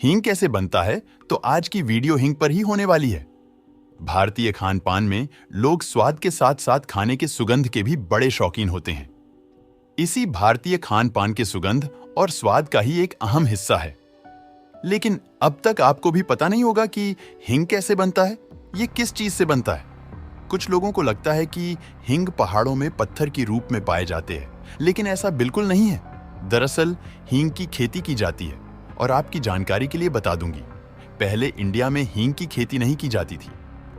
हींग कैसे बनता है, तो आज की वीडियो हींग पर ही होने वाली है। भारतीय खान पान में लोग स्वाद के साथ साथ खाने के सुगंध के भी बड़े शौकीन होते हैं। इसी भारतीय खान पान के सुगंध और स्वाद का ही एक अहम हिस्सा है। लेकिन अब तक आपको भी पता नहीं होगा कि हींग कैसे बनता है, ये किस चीज से बनता है। कुछ लोगों को लगता है कि हींग पहाड़ों में पत्थर की रूप में पाए जाते हैं, लेकिन ऐसा बिल्कुल नहीं है। दरअसल हींग की खेती की जाती है और आपकी जानकारी के लिए बता दूंगी, पहले इंडिया में हींग की खेती नहीं की जाती थी,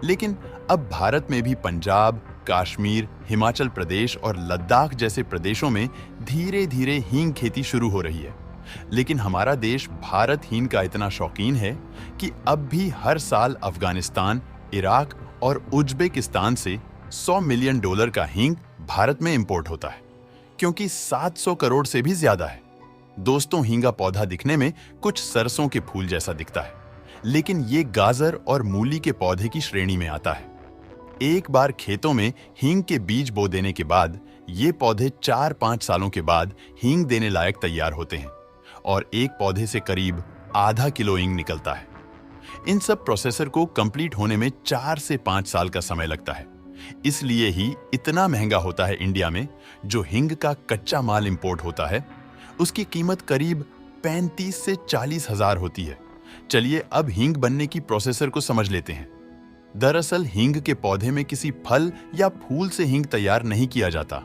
लेकिन अब भारत में भी पंजाब, कश्मीर, हिमाचल प्रदेश और लद्दाख जैसे प्रदेशों में धीरे धीरे हींग खेती शुरू हो रही है। लेकिन हमारा देश भारत हींग का इतना शौकीन है कि अब भी हर साल अफगानिस्तान, इराक और उज्बेकिस्तान से $100 मिलियन का हींग भारत में इंपोर्ट होता है, क्योंकि 700 करोड़ से भी ज्यादा है। दोस्तों, हींगा पौधा दिखने में कुछ सरसों के फूल जैसा दिखता है, लेकिन ये गाजर और मूली के पौधे की श्रेणी में आता है। एक बार खेतों में हींग के बीज बो देने के बाद ये पौधे 4-5 सालों के बाद हींग देने लायक तैयार होते हैं और एक पौधे से करीब आधा किलो हींग निकलता है। इन सब प्रोसेसर को कंप्लीट होने में 4 से 5 साल का समय लगता है। इसलिए ही इतना महंगा होता है इंडिया में। जो हींग का कच्चा माल इंपोर्ट होता है, उसकी कीमत करीब 35 से 40 हजार होती है। चलिए अब हींग बनने की प्रोसेसर को समझ लेते हैं। दरअसल हींग के पौधे में किसी फल या फूल से हींग तैयार नहीं किया जाता।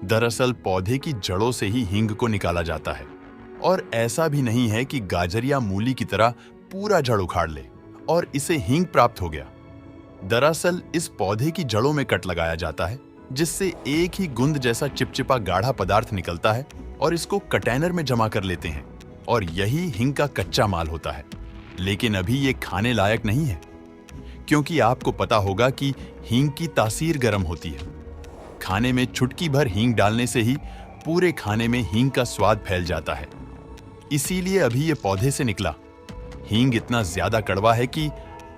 दरअसल पौधे की जड़ों से ही हींग को निकाला जाता है। और ऐसा भी नहीं है कि गाजर या मूली की तरह पूरा जड़ उखाड़ ले और इसे हींग प्राप्त हो गया। दरअसल इस पौधे की जड़ों में कट लगाया जाता है, जिससे एक ही गुंद जैसा चिपचिपा गाढ़ा पदार्थ निकलता है और इसको कंटेनर में जमा कर लेते हैं और यही हींग का कच्चा माल होता है। लेकिन अभी ये खाने लायक नहीं है, क्योंकि आपको पता होगा कि हींग की तासीर गर्म होती है। खाने में चुटकी भर हींग डालने से ही पूरे खाने में हींग का स्वाद फैल जाता है। इसीलिए अभी ये पौधे से निकला हींग इतना ज्यादा कड़वा है कि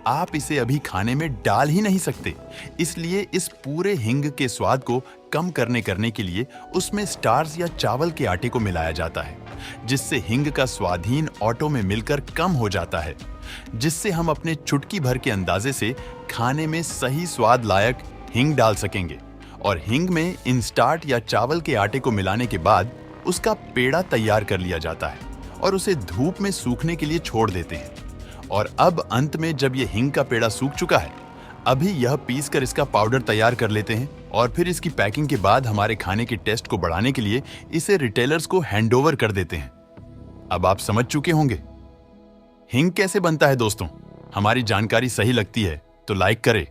आप इसे अभी खाने में डाल ही नहीं सकते। इसलिए इस पूरे हींग के स्वाद को कम करने के लिए उसमें स्टार्च या चावल के आटे को मिलाया जाता है, जिससे हींग का स्वादहीन ऑटो में मिलकर कम हो जाता है, जिससे हम अपने चुटकी भर के अंदाजे से खाने में सही स्वाद लायक हींग डाल सकेंगे। और हींग में इन स्टार्च या चावल के आटे को मिलाने के बाद उसका पेड़ा तैयार कर लिया जाता है और उसे धूप में सूखने के लिए छोड़ देते हैं। और अब अंत में जब ये हींग का पेड़ा सूख चुका है, अभी यह पीस कर इसका पाउडर तैयार कर लेते हैं और फिर इसकी पैकिंग के बाद हमारे खाने के टेस्ट को बढ़ाने के लिए इसे रिटेलर्स को हैंडओवर कर देते हैं। अब आप समझ चुके होंगे हींग कैसे बनता है। दोस्तों, हमारी जानकारी सही लगती है तो लाइक करें